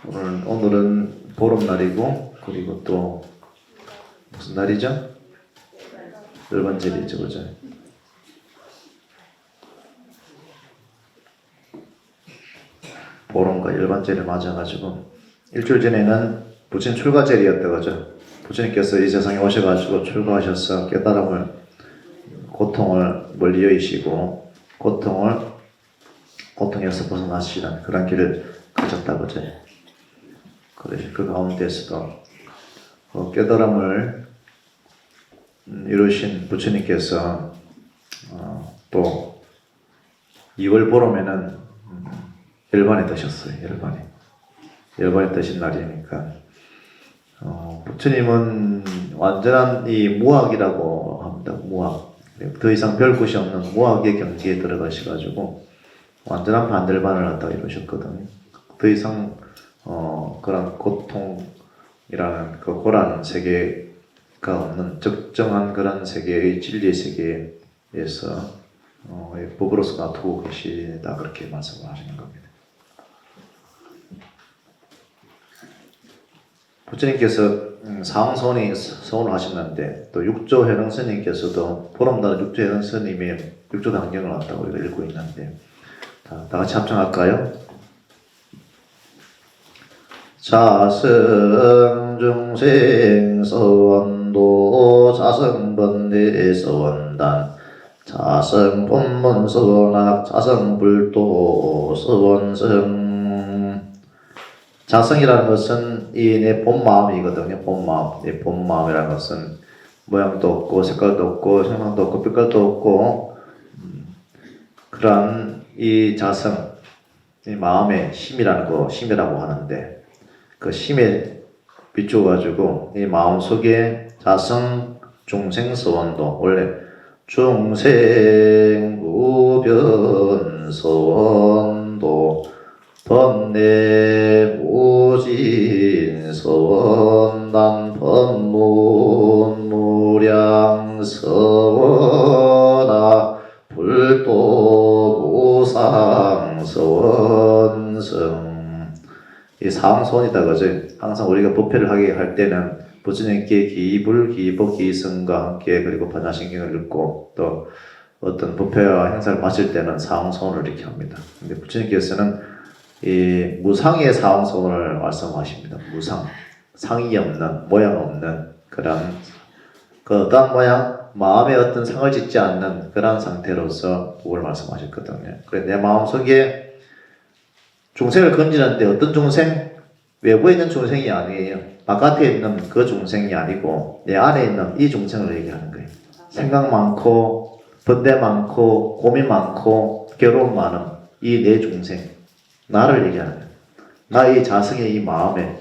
오늘은 보름날이고, 그리고 또 무슨 날이죠? 열반절이죠, 그죠? 보름과 열반절을 맞아가지고 일주일 전에는 부처님 출가절이었다, 그죠? 부처님께서 이 세상에 오셔가지고 출가하셔서 깨달음을, 고통을 멀리 여의시고 고통에서 벗어나시는 그런 길을 가졌다, 그죠? 그래서 그 가운데서도 깨달음을 이루신 부처님께서 또 2월 보름에는 열반에 뜨셨어요. 열반에 뜨신 날이니까 부처님은 완전한 이 무학이라고 합니다. 무학. 더 이상 별 곳이 없는 무학의 경지에 들어가셔가지고 완전한 반절반을 갖다 이루셨거든요. 더 이상 그런 고통이라는 그 고란 세계가 없는 적정한 그런 세계의 진리의 세계에서 법으로서 놔두고 계시다, 그렇게 말씀을 하시는 겁니다. 부처님께서 사왕선이 서원을 하셨는데 또 육조 해능 스님께서도 보름날 육조 해능 스님의 육조 단경을 왔다고 우리가 읽고 있는데 다 같이 합창할까요? 자성 중생 서원도 자성 번뇌 서원단 자성 본문 서원학 자성 불도 서원성. 자성이라는 것은 이 내 본마음이거든요. 본마음. 내 본마음이라는 것은 모양도 없고 색깔도 없고 형상도 없고 빛깔도 없고 그러한 이 자성, 이 마음의 힘이라고 하는데 그 힘에 비추어가지고 이 마음 속에 자성 중생 서원도, 원래 중생 무변 서원도 번뇌 무진 서원단 법문 무량 서원아 불도 무상 서원성. 이 사왕선이다, 그죠? 항상 우리가 법회를 하게 할 때는 부처님께 기불, 기복, 기승과 함께 그리고 반야신경을 읽고 또 어떤 법회와 행사를 마칠 때는 사왕선을 이렇게 합니다. 근데 부처님께서는 이 무상의 사왕선을 말씀하십니다. 무상, 상이 없는, 모양 없는 그런 그 어떤 모양, 마음에 어떤 상을 짓지 않는 그런 상태로서 그걸 말씀하셨거든요. 그래 내 마음속에 중생을 건지는데 어떤 중생? 외부에 있는 중생이 아니에요. 바깥에 있는 그 중생이 아니고 내 안에 있는 이 중생을 얘기하는 거예요. 생각 많고 번뇌 많고 고민 많고 괴로움 많은 이 내 중생, 나를 얘기하는 거예요. 나의 자성의 이 마음에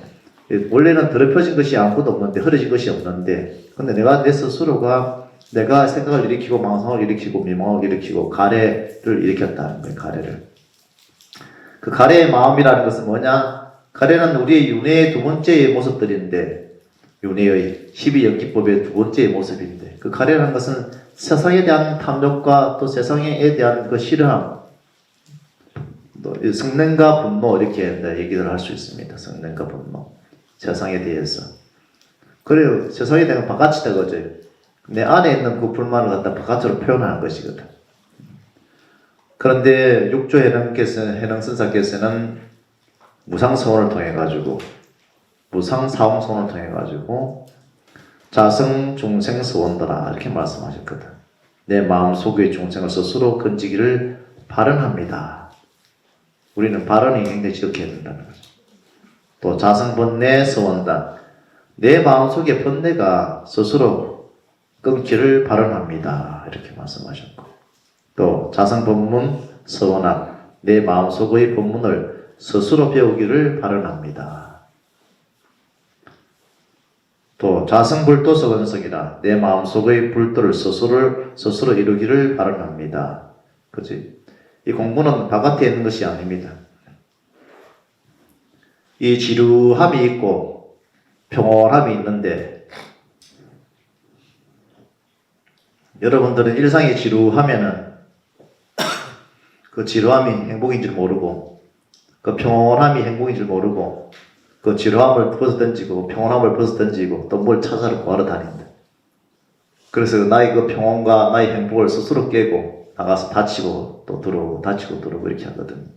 원래는 더럽혀진 것이 아무것도 없는데, 흐려진 것이 없는데, 근데 내가 내 스스로가 내가 생각을 일으키고 망상을 일으키고 미망을 일으키고 가래를 일으켰다는 거예요. 가래를. 그 가래의 마음이라는 것은 뭐냐? 가래는 우리의 윤회의 두 번째의 모습들인데, 윤회의 12연기법의 두 번째의 모습인데, 그 가래라는 것은 세상에 대한 탐욕과 또 세상에 대한 그 싫어함, 또 성능과 분노, 이렇게 얘기를 할 수 있습니다. 성능과 분노. 세상에 대해서. 그래요. 세상에 대한 바깥이다, 그죠? 내 안에 있는 그 불만을 갖다 바깥으로 표현하는 것이거든. 그런데 육조 해능선사께서는 무상서원을 통해가지고, 무상사홍서원을 통해가지고, 자성 중생 서원더라, 이렇게 말씀하셨거든. 내 마음속의 중생을 스스로 건지기를 발언합니다. 우리는 발언이 굉장히 지극해야 된다는 거죠. 또 자성 번뇌 서원단, 내 마음속의 번뇌가 스스로 끊기를 발언합니다. 이렇게 말씀하셨고, 또 자성 법문 서원학, 내 마음속의 법문을 스스로 배우기를 발언합니다. 또 자성 불도 서원성이라, 내 마음속의 불도를 스스로 이루기를 발언합니다. 그치? 이 공부는 바깥에 있는 것이 아닙니다. 이 지루함이 있고 평온함이 있는데, 여러분들은 일상이 지루하면은 그 지루함이 행복인 줄 모르고 그 평온함이 행복인 줄 모르고 그 지루함을 벗어던지고 평온함을 벗어던지고 또 뭘 찾아러 구하러 다닌다. 그래서 나의 그 평온과 나의 행복을 스스로 깨고 나가서 다치고 또 들어오고 다치고 들어오고 이렇게 하거든.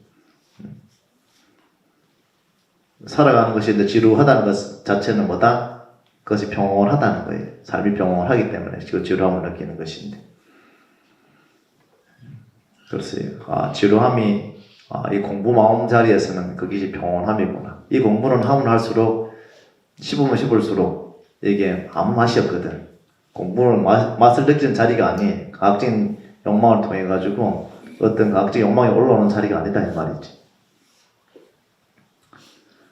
살아가는 것이 이제 지루하다는 것 자체는 뭐다? 그것이 평온하다는 거예요. 삶이 평온하기 때문에 그 지루함을 느끼는 것인데. 글쎄요. 지루함이 이 공부 마음 자리에서는 그것이 평온함이구나. 이 공부는 하면 할수록 씹으면 씹을수록 이게 아무 맛이 없거든. 공부는 맛을 느끼는 자리가 아니에요. 과학적인 욕망을 통해 가지고 어떤 과학적 욕망이 올라오는 자리가 아니다 이 말이지.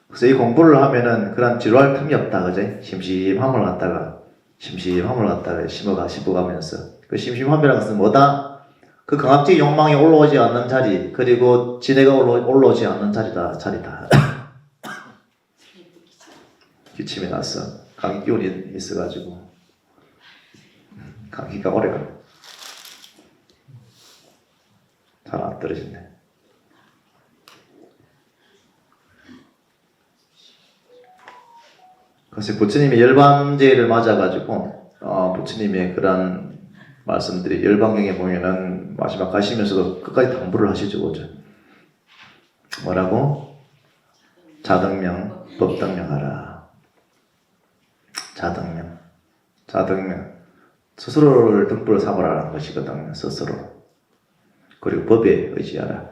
그래서 이 공부를 하면은 그런 지루할 틈이 없다, 그제? 심심함을 갖다가 씹어가면서 그 심심함이라는 것은 뭐다? 그 강압적 욕망이 올라오지 않는 자리, 그리고 지네가 올라오지 않는 자리다. 기침이 났어. 감기 기운이 있어가지고 감기가 오래가 잘 안 떨어지네. 그래서 부처님이 열반제를 맞아가지고 부처님의 그런 말씀들이 열반경에 보면은 마지막 가시면서도 끝까지 당부를 하시죠, 그죠? 뭐라고? 자등명, 법등명하라. 자등명. 스스로를 등불을 삼으라는 것이거든요, 스스로. 그리고 법에 의지하라.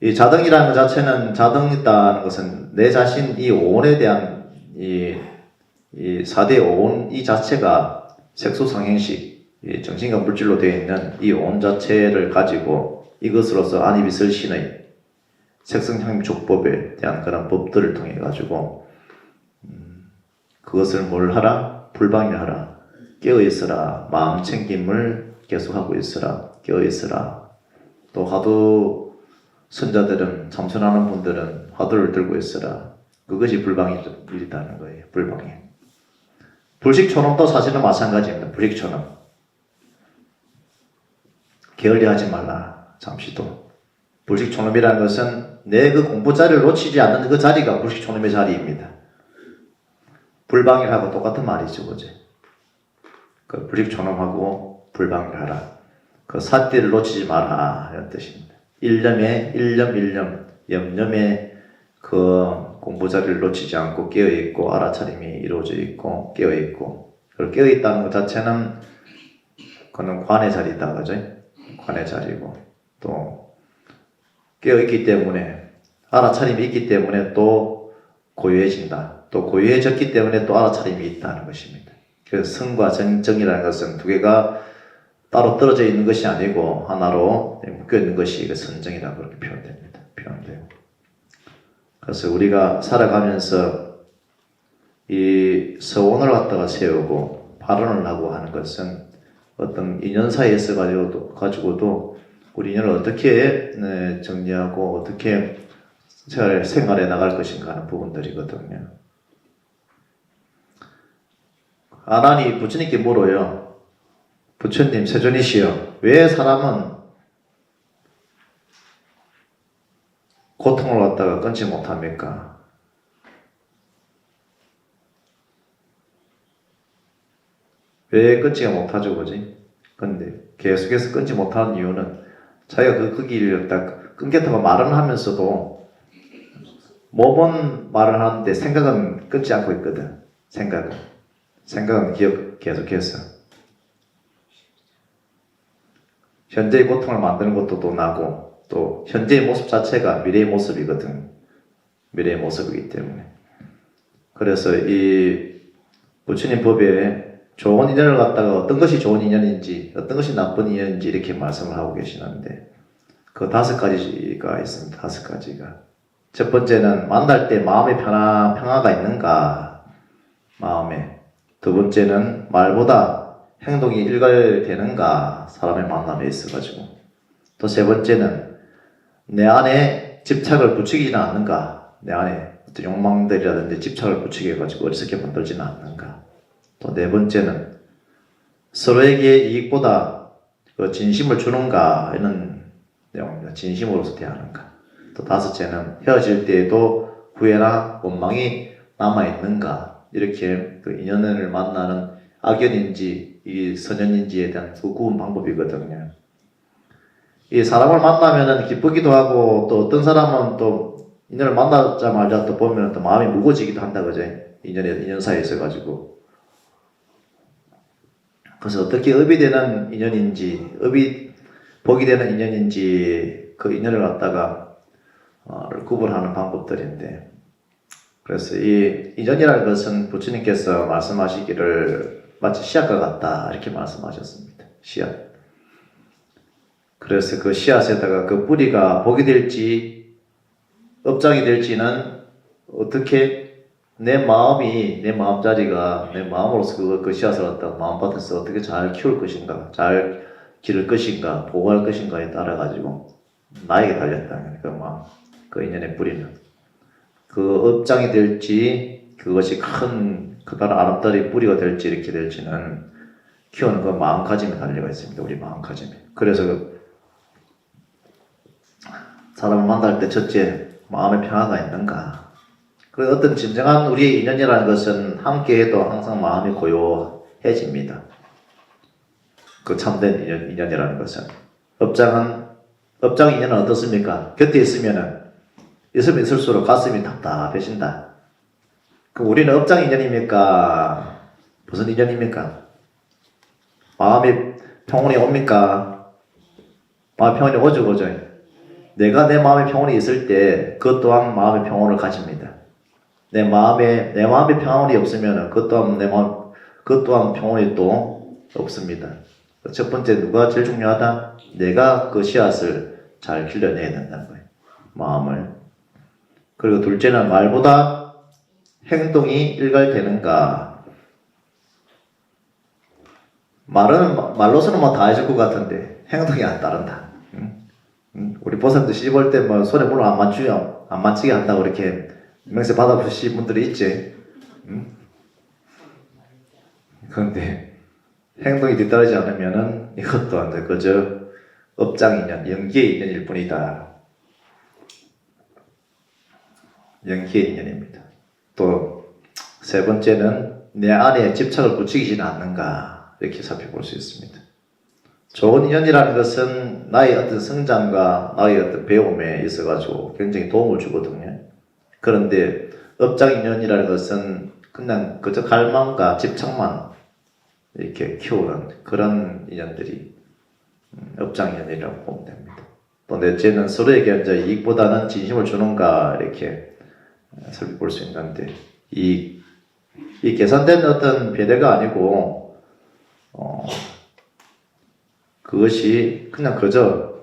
이 자등이라는 것 자체는 자등이다는 것은 내 자신 이 오온에 대한 이 4대 오온 이 자체가 색소상행식 정신과 물질로 되어 있는 이 오온 자체를 가지고 이것으로서 안이비설신의 색성향족법에 대한 그런 법들을 통해 가지고 그것을 뭘 하라? 불방을 하라. 깨어있으라. 마음 챙김을 계속하고 있으라. 깨어있으라. 또 화두 선자들은 참선하는 분들은 화두를 들고 있으라. 그것이 불방일이라는 거예요. 불방일. 불식초능도 사실은 마찬가지입니다. 불식초능. 게을리하지 말라. 잠시도. 불식초능이라는 것은 내 그 공부 자리를 놓치지 않는 그 자리가 불식초능의 자리입니다. 불방일하고 똑같은 말이죠, 그죠? 그 불식초능하고 불방일하라. 그 사띠를 놓치지 마라 이런 뜻입니다. 일념에 염념에 그 공부 자리를 놓치지 않고 깨어있고 알아차림이 이루어져 있고 깨어있고 그리고 깨어있다는 것 자체는 그는 관의 자리다, 그죠? 관의 자리고 또 깨어있기 때문에 알아차림이 있기 때문에 또 고요해진다. 또 고요해졌기 때문에 또 알아차림이 있다는 것입니다. 그래서 성과 정이라는 것은 두 개가 따로 떨어져 있는 것이 아니고 하나로 묶여 있는 것이 선정이라고 그렇게 표현됩니다. 표현돼요. 그래서 우리가 살아가면서 이 서원을 갖다가 세우고 발언을 하고 하는 것은 어떤 인연사에 있어 가지고도 우리 인연을 어떻게 정리하고 어떻게 생활해 나갈 것인가 하는 부분들이거든요. 아난이 부처님께 물어요. 부처님, 세존이시여, 왜 사람은 고통을 갖다가 끊지 못합니까? 왜 끊지가 못하죠, 그지? 근데 계속해서 끊지 못하는 이유는 자기가 그 길을 딱 끊겠다고 말은 하면서도 몸은 말을 하는데 생각은 끊지 않고 있거든. 생각은 계속해서 현재의 고통을 만드는 것도 또 나고 또 현재의 모습 자체가 미래의 모습이거든. 미래의 모습이기 때문에. 그래서 이 부처님 법에 좋은 인연을 갖다가 어떤 것이 좋은 인연인지 어떤 것이 나쁜 인연인지 이렇게 말씀을 하고 계시는데 그 5가지가 있습니다. 5가지가. 첫 번째는 만날 때 마음의 평화가 있는가? 마음에. 두 번째는 말보다 행동이 일괄되는가? 사람의 만남에 있어가지고. 또 세 번째는 내 안에 집착을 부추기지는 않는가? 내 안에 어떤 욕망들이라든지 집착을 부추겨가지고 어리석게 만들지는 않는가? 또 네 번째는 서로에게 이익보다 그 진심을 주는가? 이런 내용입니다. 진심으로서 대하는가? 또 다섯째는 헤어질 때에도 후회나 원망이 남아있는가. 이렇게 그 인연을 만나는 악연인지 이 선연인지에 대한 그 구분 방법이거든요. 이 사람을 만나면은 기쁘기도 하고 또 어떤 사람은 또 인연을 만나자마자 또 보면 또 마음이 무거워지기도 한다 그죠? 인연 사이에 있어가지고. 그래서 어떻게 업이 되는 인연인지, 업이 복이 되는 인연인지 그 인연을 갖다가 구분하는 방법들인데, 그래서 이 인연이라는 것은 부처님께서 말씀하시기를 마치 씨앗과 같다 이렇게 말씀하셨습니다. 씨앗. 그래서 그 씨앗에다가 그 뿌리가 복이 될지 업장이 될지는 어떻게 내 마음이, 내 마음자리가 내 마음으로서 그 씨앗을 갖다 마음밭에서 어떻게 잘 키울 것인가, 잘 기를 것인가, 보호할 것인가에 따라 가지고 나에게 달렸다. 그 마음, 그 인연의 뿌리는 그 업장이 될지 그것이 커다란 아름다리 뿌리가 될지 이렇게 될지는 키우는 그 마음가짐에 달려가 있습니다. 우리 마음가짐에. 그래서 사람을 만날 때 첫째 마음의 평화가 있는가. 그래서 어떤 진정한 우리의 인연이라는 것은 함께해도 항상 마음이 고요해집니다. 그 참된 인연이라는 것은 업장 인연은 어떻습니까? 곁에 있으면 있을수록 가슴이 답답해진다. 그럼 우리는 업장 인연입니까? 무슨 인연입니까? 마음이 평온이 옵니까? 마음의 평온이 오죠. 내가 내 마음의 평온이 있을 때 그것 또한 마음의 평온을 가집니다. 내 마음에 평온이 없으면 그것 또한 평온이 또 없습니다. 첫 번째 누가 제일 중요하다? 내가 그 씨앗을 잘 길러내야 된다는 거예요. 마음을. 그리고 둘째는 말보다 행동이 일갈되는가. 말로서는 뭐 다 해줄 것 같은데 행동이 안 따른다. 우리 보살도 시집올 때 뭐 손에 물을 안 맞추게 한다고 이렇게 명세 받아보신 분들이 있지. 그런데 행동이 뒤따르지 않으면은 이것도 안 돼. 그저 업장인연, 연기의 인연일 뿐이다. 연기의 인연입니다. 또 세 번째는 내 안에 집착을 붙이지는 않는가 이렇게 살펴볼 수 있습니다. 좋은 인연이라는 것은 나의 어떤 성장과 나의 어떤 배움에 있어가지고 굉장히 도움을 주거든요. 그런데 업장 인연이라는 것은 그냥 그저 갈망과 집착만 이렇게 키우는 그런 인연들이 업장 인연이라고 보면 됩니다. 또 넷째는 서로에게 이제 이익보다는 진심을 주는가 이렇게 살펴볼 수 있는데 이 계산된 어떤 배려가 아니고 그것이 그냥 그저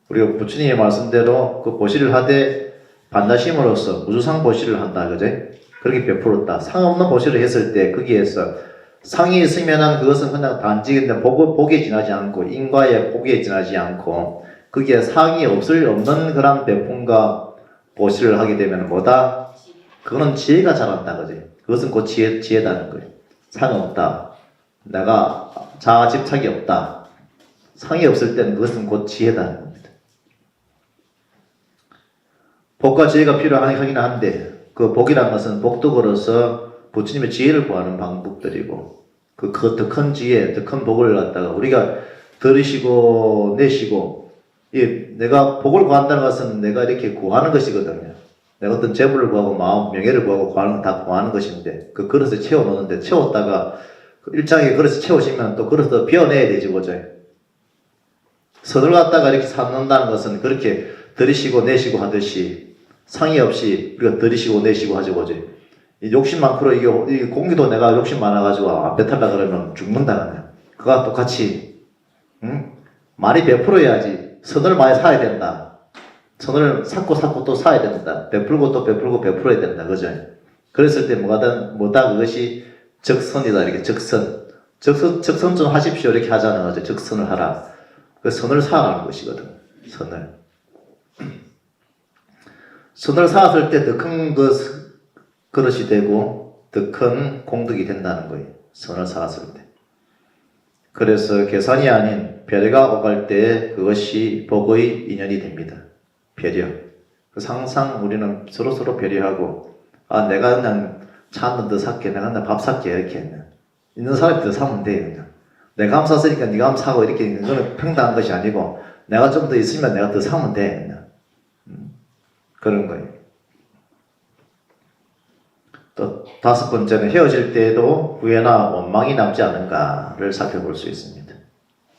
우리가 부처님의 말씀대로 그 보시를 하되 반다심으로써 무주상 보시를 한다 그제? 그렇게 베풀었다. 상 없는 보시를 했을 때 거기에서 상이 있으면은 그것은 그냥 단지 복에 지나지 않고 인과의 복에 지나지 않고 거기에 상이 없는 그런 배품과 보시를 하게 되면 뭐다? 그거는 지혜가 자란다 그제? 그것은 곧 지혜다는 거예요. 상 없다. 내가 자아 집착이 없다. 상이 없을 때는 그것은 곧 지혜다는 겁니다. 복과 지혜가 필요하긴 한데 그 복이라는 것은 복덕으로서 부처님의 지혜를 구하는 방법들이고 그 더 큰 지혜, 더 큰 복을 갖다가 우리가 들으시고 내시고 내가 복을 구한다는 것은 내가 이렇게 구하는 것이거든요. 내가 어떤 재물을 구하고 마음, 명예를 구하고 구하는 건 다 구하는 것인데 그 그릇에 채워놓는데 채웠다가 그 일장에 그릇에 채우시면 또 그릇을 비워내야 되지 그죠? 선을 갖다가 이렇게 쌓는다는 것은 그렇게 들이시고 내시고 하듯이 상의 없이 우리가 들이시고 내시고 하죠 그죠? 욕심 많고 이게 공기도 내가 욕심 많아가지고 앞에 탈라 그러면 죽는다 그냥. 그거와 똑같이 말이 베풀어야지. 선을 많이 사야 된다. 선을 쌓고 또 사야 된다. 베풀고 또 베풀고 베풀어야 된다. 그죠? 그랬을 때 뭐다 그것이 적선이다. 이렇게 적선 좀 하십시오. 이렇게 하자는 거죠. 적선을 하라. 그 선을 쌓아가는 것이거든. 선을 쌓았을 때 더 큰 그릇이 되고 더 큰 공덕이 된다는 거예요. 선을 쌓았을 때. 그래서 계산이 아닌 배려가 오갈 때 그것이 복의 인연이 됩니다. 배려. 그래서 항상 우리는 서로 배려하고, 아, 내가 그냥 차 한 번 더 살게, 내가 그냥 밥 살게, 이렇게 있는 사람이 더 사면 돼. 그냥 내가 한번 샀으니까 네가 한번 사고, 이렇게 그거는 평등한 것이 아니고, 내가 좀 더 있으면 내가 더 사면 돼. 그냥. 그런 거예요. 또 다섯 번째는 헤어질 때에도 후회나 원망이 남지 않은가를 살펴볼 수 있습니다.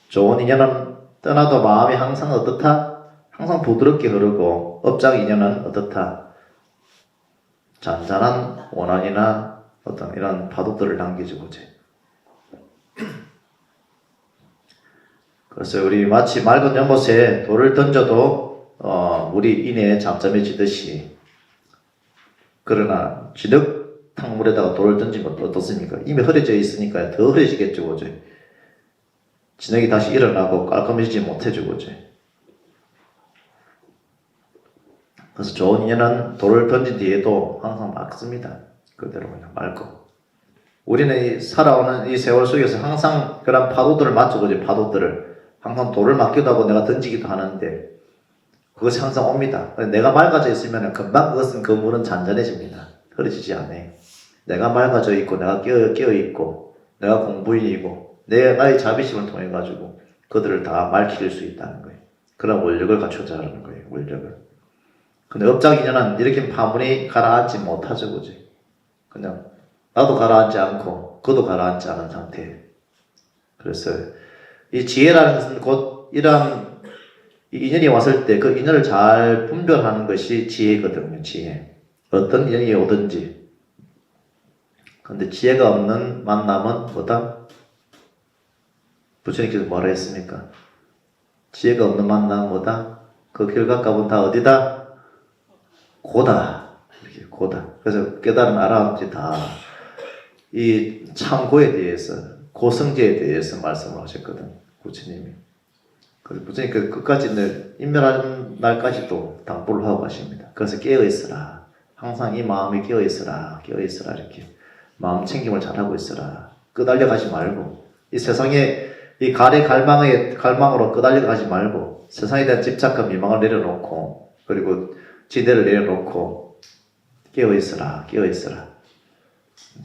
좋은 인연은 떠나도 마음이 항상 어떻다? 항상 부드럽게 흐르고, 업장 인연은 어떻다? 잔잔한 원한이나 어떤 이런 파도들을 남기지 보지. 그래서 우리 마치 맑은 연못에 돌을 던져도 물이 이내에 잠잠해지듯이, 그러나 진흙탕 물에다가 돌을 던지면 어떻습니까? 이미 흐려져 있으니까 더 흐려지겠죠, 그죠? 진흙이 다시 일어나고 깔끔해지지 못해죠, 그죠? 그래서 좋은 인연은 돌을 던진 뒤에도 항상 맑습니다. 그대로 그냥 맑고. 우리는 살아오는 이 세월 속에서 항상 그런 파도들을 맞죠, 그죠? 파도들을. 항상 돌을 맞기도 하고 내가 던지기도 하는데, 그것이 항상 옵니다. 내가 맑아져 있으면 금방 그 물은 잔잔해집니다. 흐려지지 않아요. 내가 맑아져 있고, 내가 깨어 있고, 내가 공부인이고, 나의 자비심을 통해 가지고 그들을 다 맑힐 수 있다는 거예요. 그런 원력을 갖추자는 거예요. 원력을. 근데 업장 인연은 이렇게 파문이 가라앉지 못하죠, 그지? 그냥 나도 가라앉지 않고 그도 가라앉지 않은 상태. 그래서 이 지혜라는 것은 곧 이러한 이 인연이 왔을 때 그 인연을 잘 분별하는 것이 지혜거든요. 지혜. 어떤 인연이 오든지. 근데 지혜가 없는 만남은 뭐다? 부처님께서 뭐라 했습니까? 지혜가 없는 만남은 뭐다? 그 결과값은 다 어디다? 고다. 이렇게 고다. 그래서 깨달은 아라한테 다 이 참고에 대해서, 고성제에 대해서 말씀을 하셨거든, 부처님이. 그래서 부처님께서 끝까지 늘 인멸하는 날까지도 당부를 하고 가십니다. 그래서 깨어 있으라. 항상 이 마음이 깨어 있으라. 깨어 있으라. 이렇게 마음 챙김을 잘하고 있으라. 끄달려 가지 말고, 이 세상에 이 갈망으로 끄달려 가지 말고, 세상에 대한 집착과 미망을 내려놓고, 그리고 지대를 내려놓고 깨어 있으라. 깨어 있으라.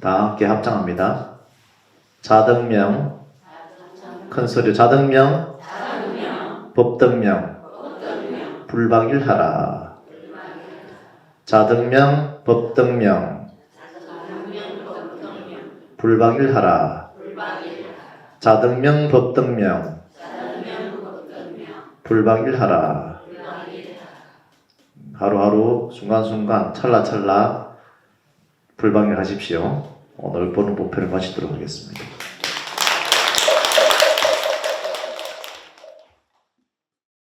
다 함께 합창합니다. 자등명, 큰 소리. 자등명, 법등명, 불박일하라. 자등명, 법등명, 불박일하라. 자등명, 법등명, 불박일하라. 하루하루 순간순간 찰나찰나 불방일하십시오. 오늘 보는 법회를 마치도록 하겠습니다.